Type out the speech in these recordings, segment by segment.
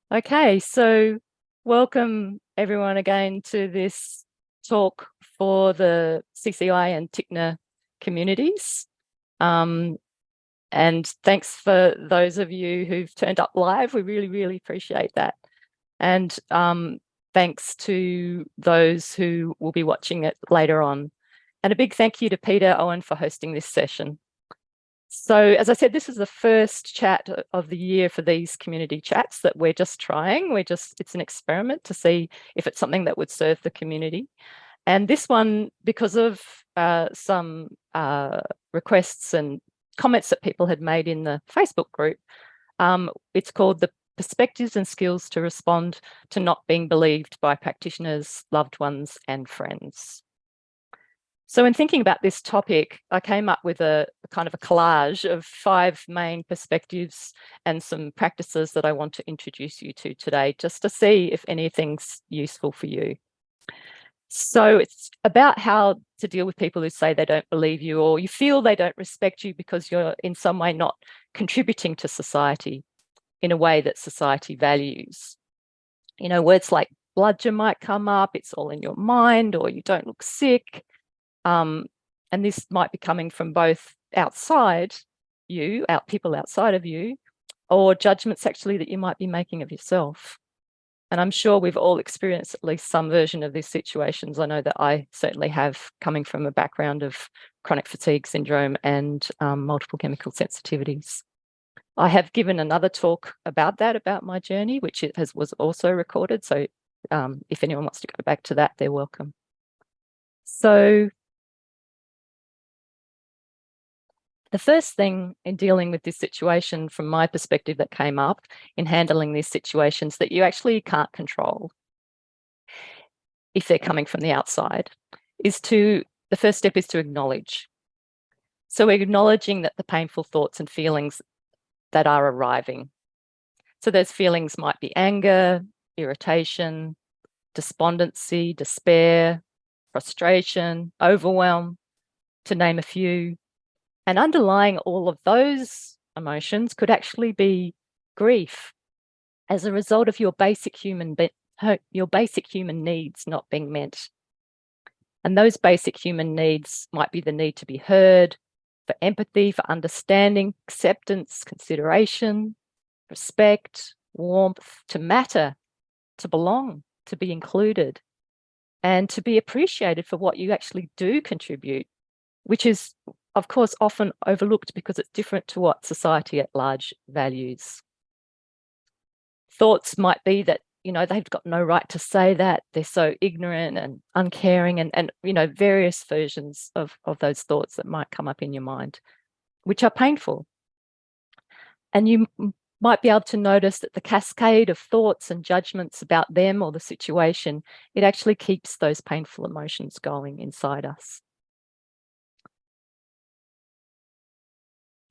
Okay, so welcome everyone again to this talk for the CCI and TICNA communities. And thanks for those of you who've turned up live. We really, really appreciate that. And thanks to those who will be watching it later on. And a big thank you to Peter Owen for hosting this session. So as I said, this is the first chat of the year for these community chats that we're just trying. It's an experiment to see if it's something that would serve the community. And this one, because of some requests and comments that people had made in the Facebook group, it's called the Perspectives and Skills to Respond to Not Being Believed by Practitioners, Loved Ones and Friends. So in thinking about this topic, I came up with a kind of a collage of 5 main perspectives and some practices that I want to introduce you to today, just to see if anything's useful for you. So it's about how to deal with people who say they don't believe you, or you feel they don't respect you because you're in some way not contributing to society in a way that society values. You know, words like bludgeon might come up, it's all in your mind, or you don't look sick. And this might be coming from both outside you, people outside of you, or judgments actually that you might be making of yourself. And I'm sure we've all experienced at least some version of these situations. I know that I certainly have, coming from a background of chronic fatigue syndrome and multiple chemical sensitivities. I have given another talk about that, about my journey, which was also recorded. So if anyone wants to go back to that, they're welcome. So the first thing in dealing with this situation, from my perspective, that came up in handling these situations that you actually can't control if they're coming from the outside, the first step is to acknowledge. So we're acknowledging that the painful thoughts and feelings that are arriving. So those feelings might be anger, irritation, despondency, despair, frustration, overwhelm, to name a few. And underlying all of those emotions could actually be grief as a result of your basic human needs not being met. And those basic human needs might be the need to be heard, for empathy, for understanding, acceptance, consideration, respect, warmth, to matter, to belong, to be included, and to be appreciated for what you actually do contribute, which is, of course, often overlooked because it's different to what society at large values. Thoughts might be that, you know, they've got no right to say that, they're so ignorant and uncaring, and you know, various versions of those thoughts that might come up in your mind, which are painful. And you might be able to notice that the cascade of thoughts and judgments about them or the situation, it actually keeps those painful emotions going inside us.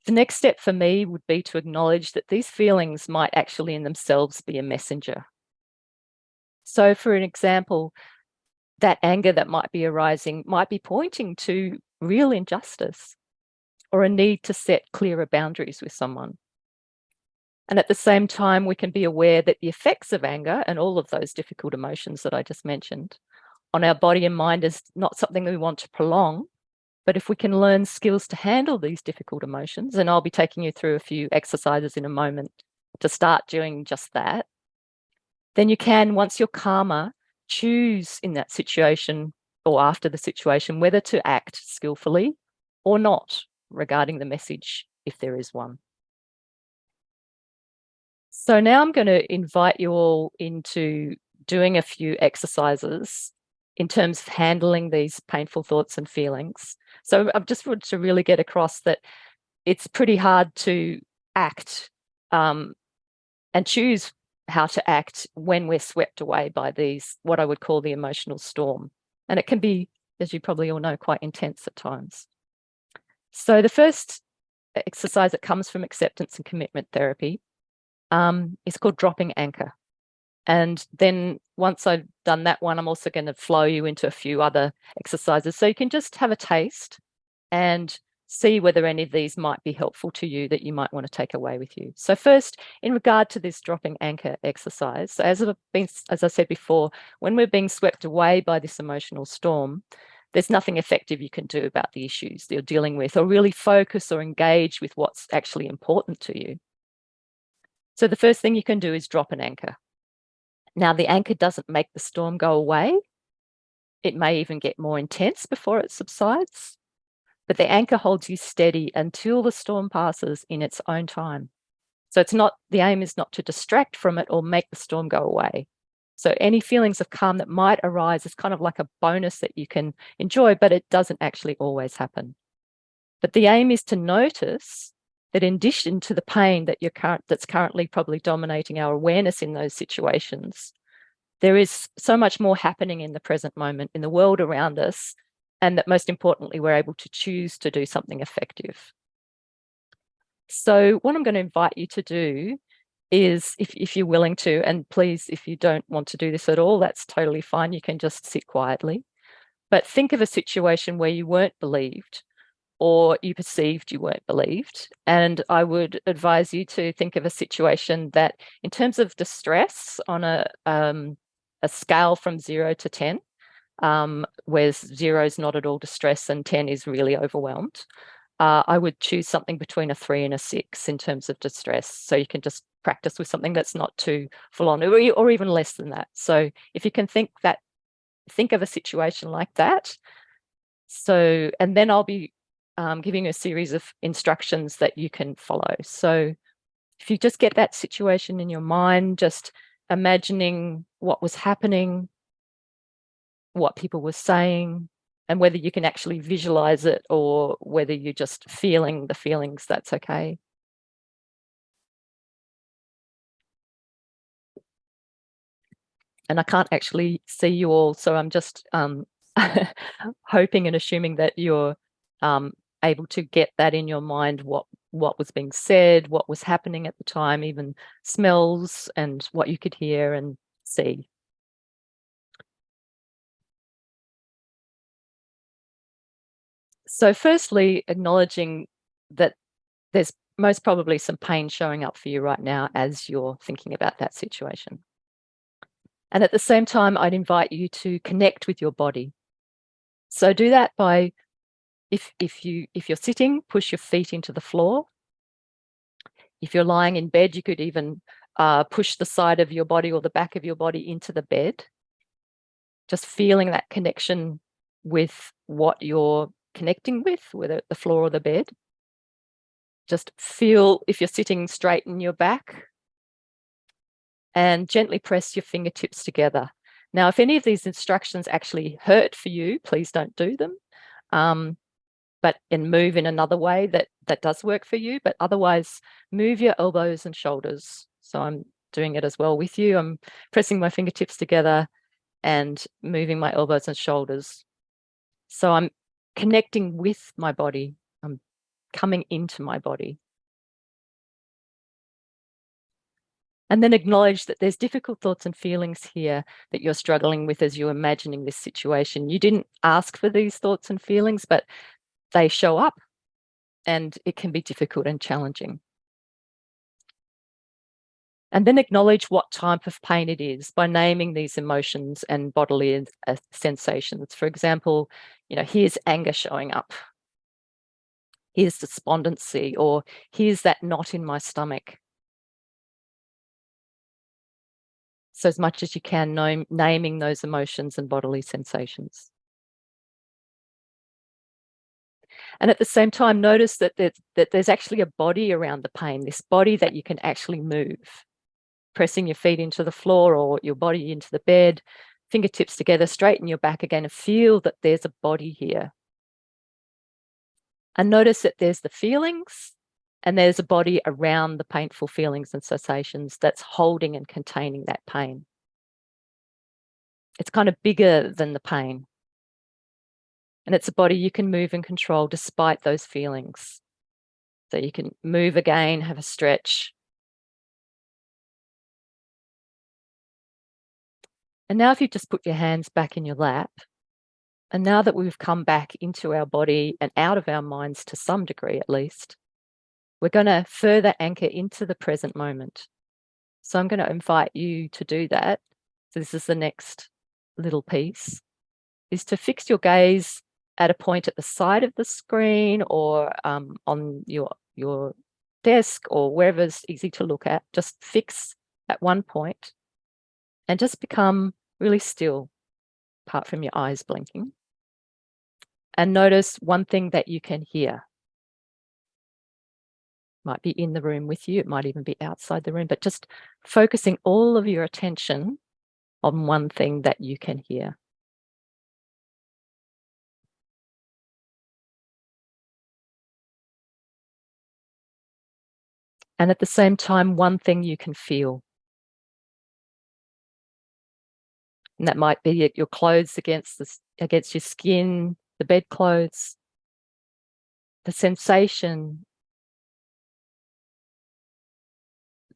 The next step for me would be to acknowledge that these feelings might actually in themselves be a messenger. So for an example, that anger that might be arising might be pointing to real injustice or a need to set clearer boundaries with someone. And at the same time, we can be aware that the effects of anger and all of those difficult emotions that I just mentioned on our body and mind is not something we want to prolong. But if we can learn skills to handle these difficult emotions, and I'll be taking you through a few exercises in a moment to start doing just that, then you can, once you're calmer, choose in that situation or after the situation whether to act skillfully or not regarding the message, if there is one. So now I'm going to invite you all into doing a few exercises in terms of handling these painful thoughts and feelings. So I've just wanted to really get across that it's pretty hard to act and choose how to act when we're swept away by these, what I would call the emotional storm. And it can be, as you probably all know, quite intense at times. So the first exercise that comes from acceptance and commitment therapy is called dropping anchor. And then once I've done that one, I'm also going to flow you into a few other exercises. So you can just have a taste and see whether any of these might be helpful to you that you might want to take away with you. So first, in regard to this dropping anchor exercise, so as I said before, when we're being swept away by this emotional storm, there's nothing effective you can do about the issues that you're dealing with, or really focus or engage with what's actually important to you. So the first thing you can do is drop an anchor. Now, the anchor doesn't make the storm go away. It may even get more intense before it subsides, but the anchor holds you steady until the storm passes in its own time. So the aim is not to distract from it or make the storm go away. So any feelings of calm that might arise is kind of like a bonus that you can enjoy, but it doesn't actually always happen. But the aim is to notice that in addition to the pain that's currently probably dominating our awareness in those situations, there is so much more happening in the present moment in the world around us, and that most importantly, we're able to choose to do something effective. So what I'm going to invite you to do is, if you're willing to, and please, if you don't want to do this at all, that's totally fine. You can just sit quietly. But think of a situation where you weren't believed, or you perceived you weren't believed. And I would advise you to think of a situation that, in terms of distress on a scale from 0 to 10, where 0 is not at all distress and 10 is really overwhelmed, I would choose something between a 3 and a 6 in terms of distress. So you can just practice with something that's not too full on, or even less than that. So if you can think of a situation like that. So, and then I'll be giving you a series of instructions that you can follow. So if you just get that situation in your mind, just imagining what was happening, what people were saying, and whether you can actually visualize it or whether you're just feeling the feelings, that's okay. And I can't actually see you all, so I'm just hoping and assuming that you're able to get that in your mind, what was being said, what was happening at the time, even smells and what you could hear and see. So firstly, acknowledging that there's most probably some pain showing up for you right now as you're thinking about that situation. And at the same time, I'd invite you to connect with your body. So do that by, if you're sitting, push your feet into the floor. If you're lying in bed, you could even push the side of your body or the back of your body into the bed. Just feeling that connection with what you're connecting with, whether the floor or the bed. Just feel, if you're sitting, straighten your back and gently press your fingertips together. Now, if any of these instructions actually hurt for you, please don't do them. And move in another way that does work for you. But otherwise, move your elbows and shoulders. So I'm doing it as well with you. I'm pressing my fingertips together and moving my elbows and shoulders. So I'm connecting with my body. I'm coming into my body. And then acknowledge that there's difficult thoughts and feelings here that you're struggling with as you're imagining this situation. You didn't ask for these thoughts and feelings, but they show up, and it can be difficult and challenging. And then acknowledge what type of pain it is by naming these emotions and bodily sensations. For example, here's anger showing up. Here's despondency, or here's that knot in my stomach. So as much as you can, naming those emotions and bodily sensations. And at the same time, notice that there's actually a body around the pain, this body that you can actually move. Pressing your feet into the floor or your body into the bed, fingertips together, straighten your back again and feel that there's a body here. And notice that there's the feelings and there's a body around the painful feelings and sensations that's holding and containing that pain. It's kind of bigger than the pain. And it's a body you can move and control despite those feelings. So you can move again, have a stretch. And now if you just put your hands back in your lap And now that we've come back into our body and out of our minds to some degree at least, we're going to further anchor into the present moment. So I'm going to invite you to do that. So this is the next little piece, is to fix your gaze at a point at the side of the screen or on your desk or wherever's easy to look at. Just fix at one point and just become really still, apart from your eyes blinking. And notice one thing that you can hear. Might be in the room with you, it might even be outside the room, but just focusing all of your attention on one thing that you can hear. And at the same time, one thing you can feel. And that might be your clothes against your skin, the bedclothes, the sensation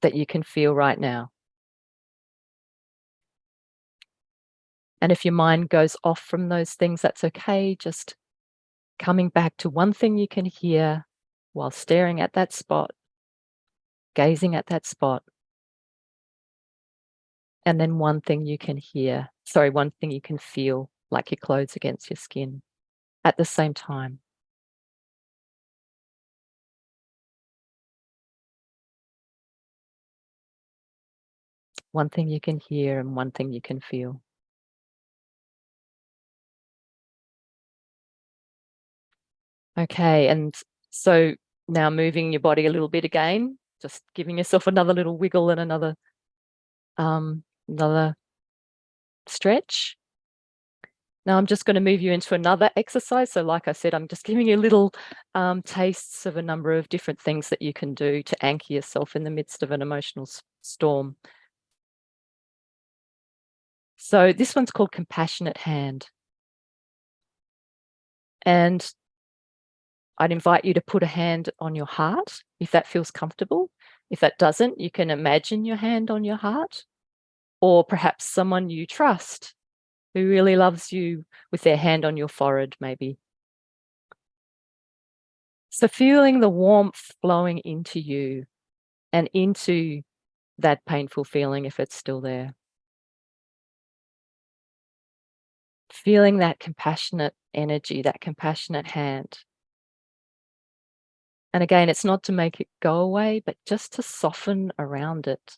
that you can feel right now. And if your mind goes off from those things, that's okay. Just coming back to one thing you can hear while staring at that spot, gazing at that spot. And then one thing you can one thing you can feel, like your clothes against your skin at the same time. One thing you can hear and one thing you can feel. Okay, and so now moving your body a little bit again, just giving yourself another little wiggle and another stretch. Now I'm just going to move you into another exercise. So like I said, I'm just giving you little tastes of a number of different things that you can do to anchor yourself in the midst of an emotional storm. So this one's called Compassionate Hand. And I'd invite you to put a hand on your heart if that feels comfortable. If that doesn't, you can imagine your hand on your heart, or perhaps someone you trust who really loves you with their hand on your forehead, maybe. So feeling the warmth flowing into you and into that painful feeling if it's still there. Feeling that compassionate energy, that compassionate hand. And again, it's not to make it go away, but just to soften around it.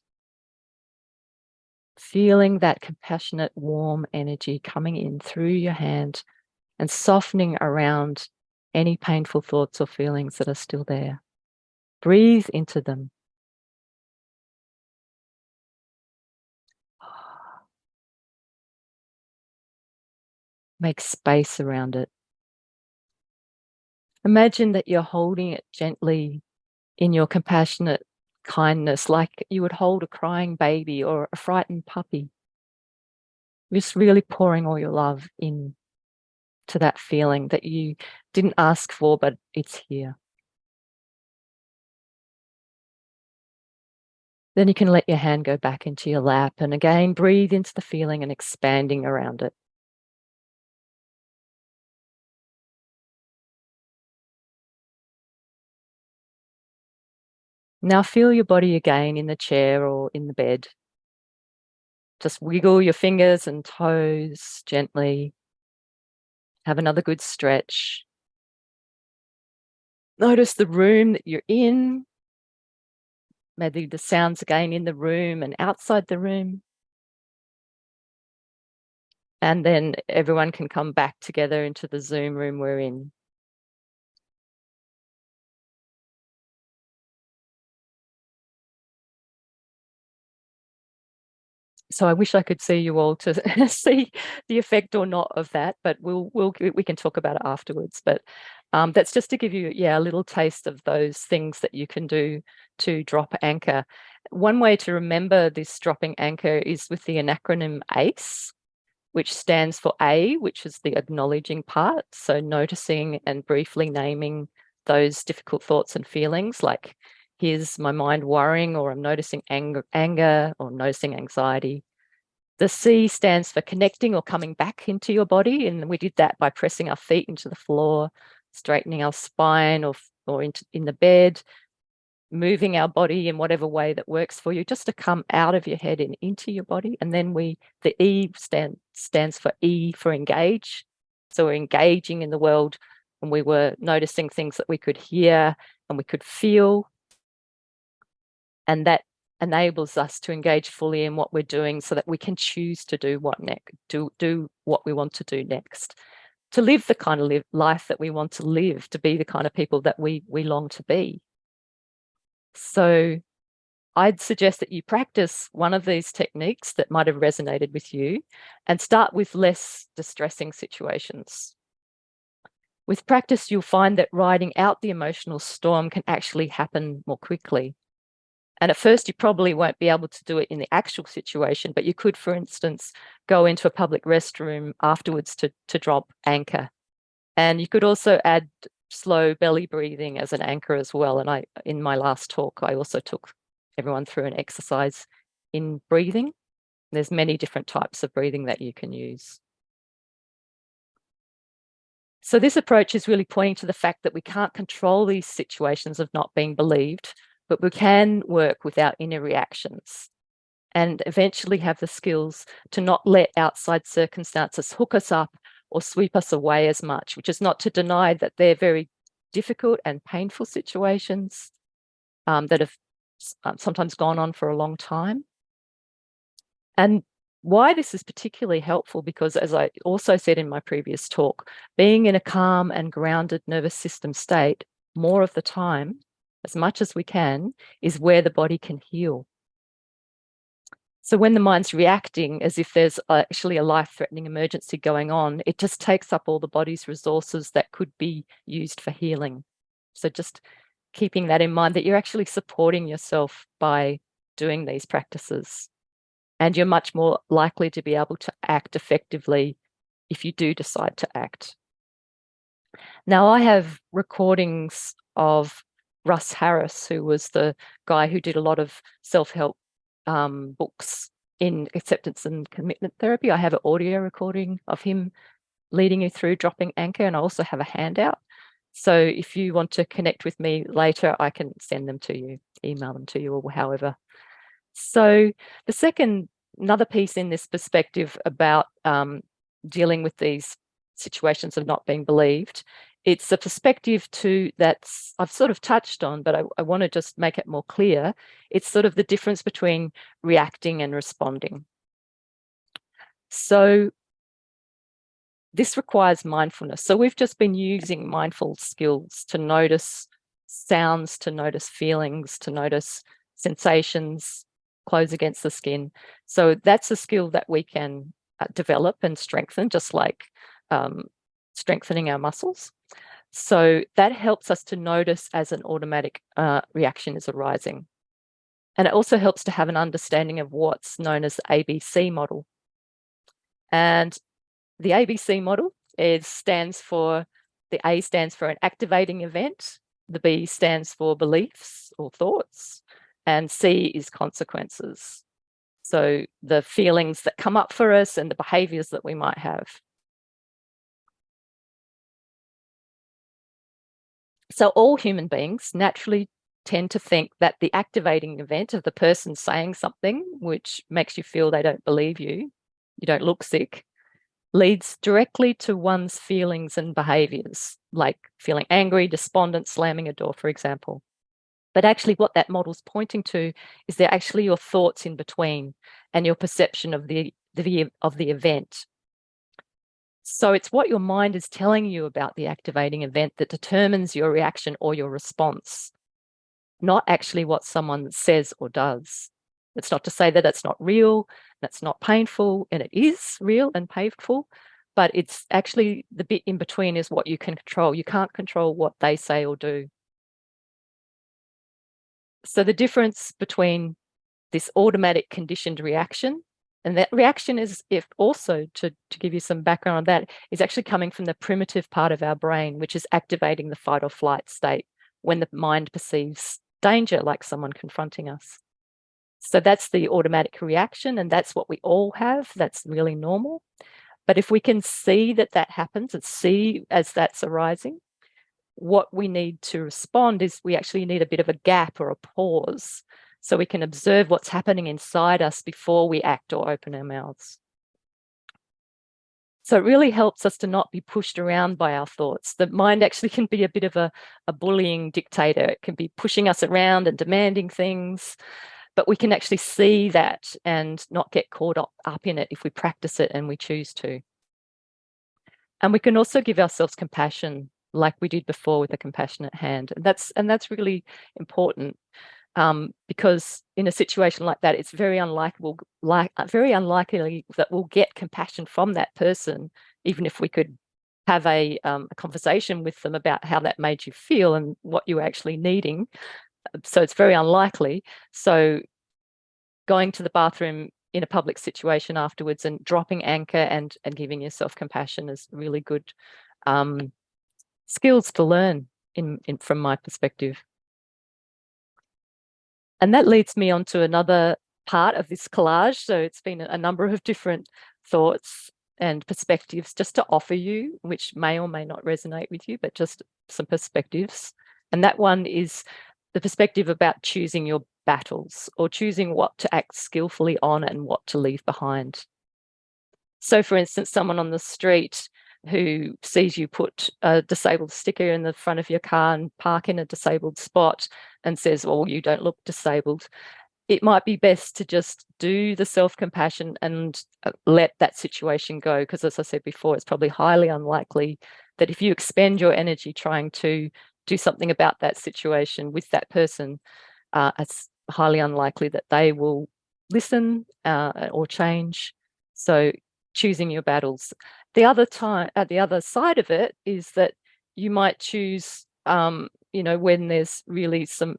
Feeling that compassionate, warm energy coming in through your hand and softening around any painful thoughts or feelings that are still there. Breathe into them. Make space around it. Imagine that you're holding it gently in your compassionate kindness, like you would hold a crying baby or a frightened puppy. Just really pouring all your love in to that feeling that you didn't ask for, but it's here. Then you can let your hand go back into your lap and again, breathe into the feeling and expanding around it. Now feel your body again in the chair or in the bed. Just wiggle your fingers and toes gently. Have another good stretch. Notice the room that you're in. Maybe the sounds again in the room and outside the room. And then everyone can come back together into the Zoom room we're in. So I wish I could see you all to see the effect or not of that, but we can talk about it afterwards. But that's just to give you, a little taste of those things that you can do to drop anchor. One way to remember this dropping anchor is with the acronym ACE, which stands for A, which is the acknowledging part. So noticing and briefly naming those difficult thoughts and feelings, like here's my mind worrying, or I'm noticing anger or noticing anxiety. The C stands for connecting or coming back into your body. And we did that by pressing our feet into the floor, straightening our spine or in the bed, moving our body in whatever way that works for you, just to come out of your head and into your body. And then the E stands for E for engage. So we're engaging in the world, and we were noticing things that we could hear and we could feel. And that enables us to engage fully in what we're doing so that we can choose to do what next, do what we want to do next, to live the kind of life that we want to live, to be the kind of people that we long to be. So I'd suggest that you practice one of these techniques that might have resonated with you and start with less distressing situations. With practice, you'll find that riding out the emotional storm can actually happen more quickly. And at first, you probably won't be able to do it in the actual situation, but you could, for instance, go into a public restroom afterwards to drop anchor. And you could also add slow belly breathing as an anchor as well. And in my last talk, I also took everyone through an exercise in breathing. There's many different types of breathing that you can use. So this approach is really pointing to the fact that we can't control these situations of not being believed, but we can work with our inner reactions and eventually have the skills to not let outside circumstances hook us up or sweep us away as much, which is not to deny that they're very difficult and painful situations that have sometimes gone on for a long time. And why this is particularly helpful, because as I also said in my previous talk, being in a calm and grounded nervous system state more of the time, as much as we can, is where the body can heal. So when the mind's reacting as if there's actually a life-threatening emergency going on, it just takes up all the body's resources that could be used for healing. So just keeping that in mind, that you're actually supporting yourself by doing these practices. And you're much more likely to be able to act effectively if you do decide to act. Now, I have recordings of Russ Harris, who was the guy who did a lot of self-help books in acceptance and commitment therapy. I have an audio recording of him leading you through dropping anchor, and I also have a handout. So if you want to connect with me later, I can send them to you, email them to you, or however. So another piece in this perspective about dealing with these situations of not being believed, it's a perspective too that's I've sort of touched on, but I want to just make it more clear. It's sort of the difference between reacting and responding. So this requires mindfulness. So we've just been using mindful skills to notice sounds, to notice feelings, to notice sensations, clothes against the skin. So that's a skill that we can develop and strengthen, just like strengthening our muscles. So that helps us to notice as an automatic reaction is arising. And it also helps to have an understanding of what's known as the ABC model. And the ABC model the A stands for an activating event, the B stands for beliefs or thoughts, and C is consequences. So the feelings that come up for us and the behaviors that we might have. So all human beings naturally tend to think that the activating event of the person saying something which makes you feel they don't believe you don't look sick, leads directly to one's feelings and behaviors, like feeling angry, despondent, slamming a door, for example. But actually what that model's pointing to is they're actually your thoughts in between and your perception of the event. So it's what your mind is telling you about the activating event that determines your reaction or your response, not actually what someone says or does. It's not to say that it's not real, that's not painful, and it is real and painful, but it's actually the bit in between is what you can control. You can't control what they say or do. So the difference between this automatic conditioned reaction, and that reaction is, if also to give you some background on that, is actually coming from the primitive part of our brain, which is activating the fight or flight state when the mind perceives danger, like someone confronting us. So that's the automatic reaction, and that's what we all have. That's really normal. But if we can see that that happens and see as that's arising, what we need to respond is we actually need a bit of a gap or a pause so we can observe what's happening inside us before we act or open our mouths. So it really helps us to not be pushed around by our thoughts. The mind actually can be a bit of a bullying dictator. It can be pushing us around and demanding things, but we can actually see that and not get caught up in it if we practice it and we choose to. And we can also give ourselves compassion like we did before with a compassionate hand. And that's really important. Because in a situation like that, it's very unlikely that we'll get compassion from that person, even if we could have a conversation with them about how that made you feel and what you were actually needing. So it's very unlikely. So going to the bathroom in a public situation afterwards and dropping anchor and giving yourself compassion is really good skills to learn from my perspective. And that leads me on to another part of this collage. So it's been a number of different thoughts and perspectives just to offer you, which may or may not resonate with you, but just some perspectives. And that one is the perspective about choosing your battles or choosing what to act skillfully on and what to leave behind. So for instance, someone on the street who sees you put a disabled sticker in the front of your car and park in a disabled spot and says, well, you don't look disabled. It might be best to just do the self-compassion and let that situation go. Because as I said before, it's probably highly unlikely that if you expend your energy trying to do something about that situation with that person, it's highly unlikely that they will listen or change. So choosing your battles. The other side of it is that you might choose, when there's really some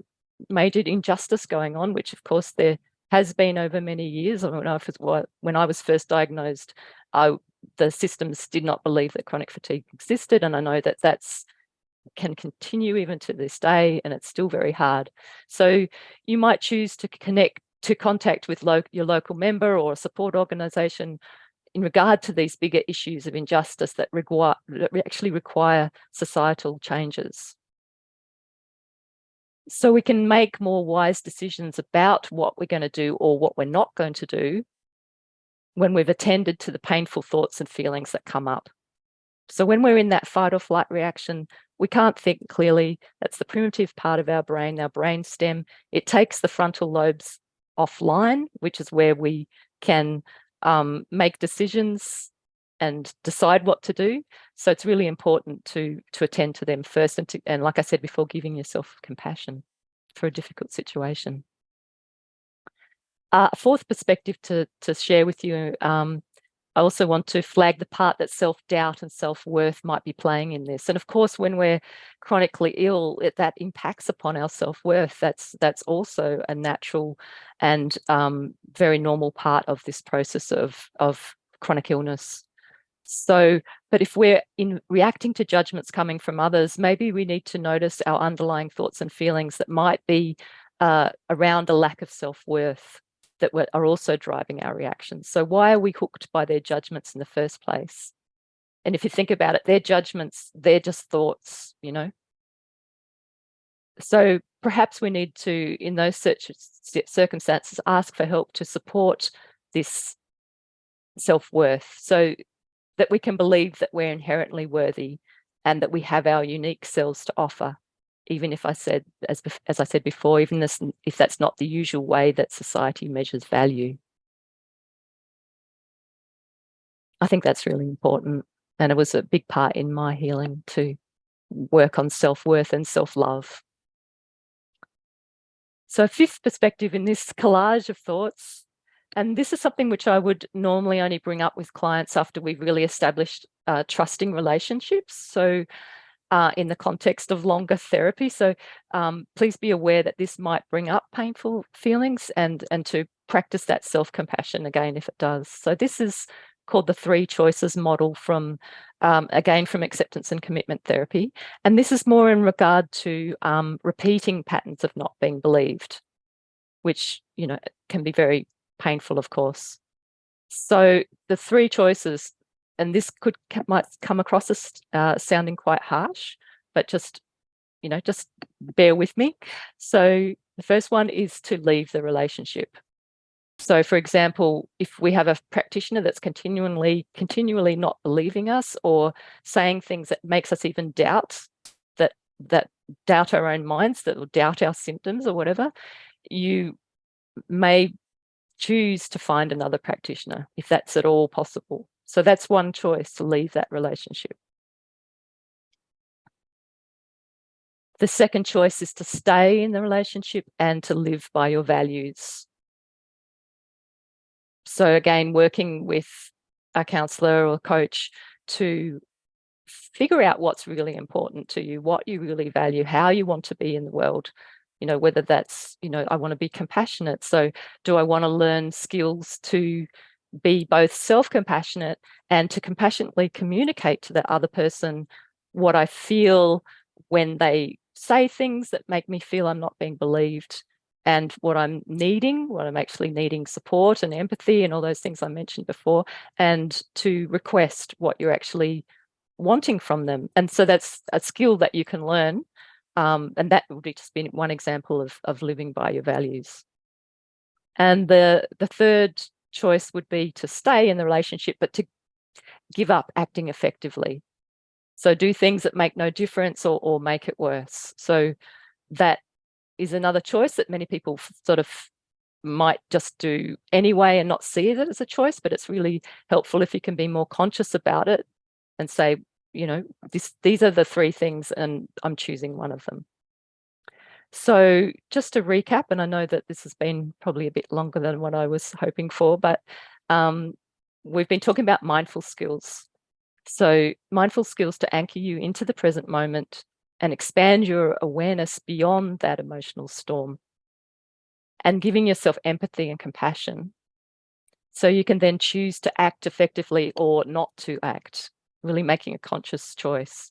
major injustice going on, which of course there has been over many years. I don't know if it's when I was first diagnosed, the systems did not believe that chronic fatigue existed, and I know that can continue even to this day, and it's still very hard. So you might choose to contact with your local member or a support organisation in regard to these bigger issues of injustice that actually require societal changes. So we can make more wise decisions about what we're going to do or what we're not going to do when we've attended to the painful thoughts and feelings that come up. So when we're in that fight or flight reaction, we can't think clearly. That's the primitive part of our brain stem. It takes the frontal lobes offline, which is where we can make decisions and decide what to do. So it's really important to attend to them first, and like I said before, giving yourself compassion for a difficult situation. A fourth perspective to share with you, I also want to flag the part that self-doubt and self-worth might be playing in this. And of course, when we're chronically ill, that impacts upon our self-worth. That's also a natural and very normal part of this process of chronic illness. So, but if we're reacting to judgments coming from others, maybe we need to notice our underlying thoughts and feelings that might be around a lack of self-worth that are also driving our reactions. So why are we hooked by their judgments in the first place? And if you think about it, their judgments, they're just thoughts, So perhaps we need to, in those circumstances, ask for help to support this self-worth so that we can believe that we're inherently worthy and that we have our unique selves to offer, even if as I said before, even if that's not the usual way that society measures value. I think that's really important. And it was a big part in my healing to work on self-worth and self-love. So a fifth perspective in this collage of thoughts, and this is something which I would normally only bring up with clients after we've really established trusting relationships. So in the context of longer therapy. So please be aware that this might bring up painful feelings and to practice that self-compassion again if it does. So this is called the 3 choices model from, again, from acceptance and commitment therapy. And this is more in regard to repeating patterns of not being believed. which, you know, can be very painful, of course. So the three choices, and this might come across as sounding quite harsh, but just, you know, just bear with me. So the first one is to leave the relationship. So, for example, if we have a practitioner that's continually not believing us or saying things that makes us even doubt that doubt our own minds, that will doubt our symptoms or whatever, you may choose to find another practitioner if that's at all possible. So that's one choice, to leave that relationship. The second choice is to stay in the relationship and to live by your values. So again, working with a counsellor or coach to figure out what's really important to you, what you really value, how you want to be in the world. You know, whether that's, you know, I want to be compassionate. So do I want to learn skills to be both self-compassionate and to compassionately communicate to the other person what I feel when they say things that make me feel I'm not being believed, and what I'm actually needing support and empathy and all those things I mentioned before, and to request what you're actually wanting from them. And so that's a skill that you can learn. And that would just be one example of living by your values. And the third choice would be to stay in the relationship, but to give up acting effectively. So do things that make no difference or make it worse. So that is another choice that many people sort of might just do anyway and not see it as a choice, but it's really helpful if you can be more conscious about it and say, you know, these are the three things and I'm choosing one of them. So just to recap, and I know that this has been probably a bit longer than what I was hoping for, but we've been talking about mindful skills. So mindful skills to anchor you into the present moment and expand your awareness beyond that emotional storm, and giving yourself empathy and compassion so you can then choose to act effectively or not to act, really making a conscious choice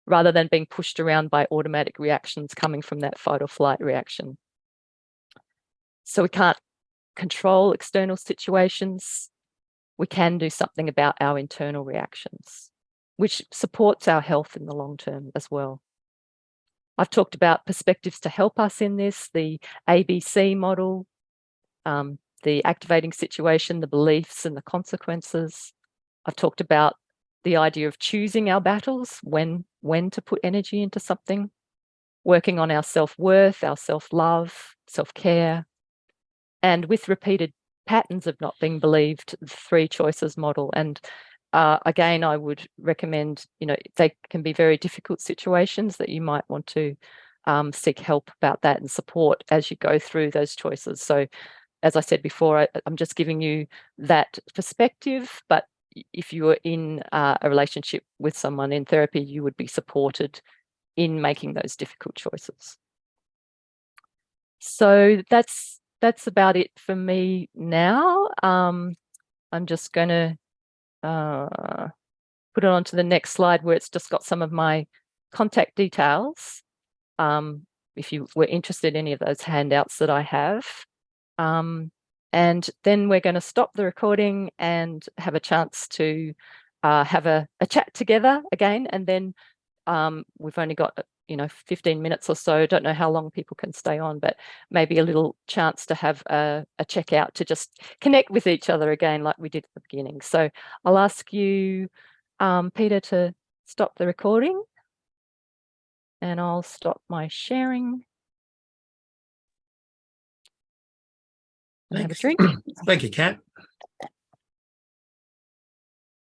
rather than being pushed around by automatic reactions coming from that fight or flight reaction. So we can't control external situations. We can do something about our internal reactions, which supports our health in the long term as well. I've talked about perspectives to help us in this, the ABC model, the activating situation, the beliefs and the consequences. I've talked about the idea of choosing our battles, when to put energy into something, working on our self-worth, our self-love, self-care, and with repeated patterns of not being believed, the three choices model. And again, I would recommend, you know, they can be very difficult situations that you might want to seek help about that and support as you go through those choices. So as I said before, I'm just giving you that perspective, but if you were in a relationship with someone in therapy, you would be supported in making those difficult choices. So that's about it for me now. I'm just going to put it on to the next slide where it's just got some of my contact details. If you were interested in any of those handouts that I have. And then we're going to stop the recording and have a chance to have a chat together again. And then we've only got, 15 minutes or so. Don't know how long people can stay on, but maybe a little chance to have a check out to just connect with each other again like we did at the beginning. So I'll ask you, Peter, to stop the recording, and I'll stop my sharing. Thanks. Have a drink. Thank you, Kat.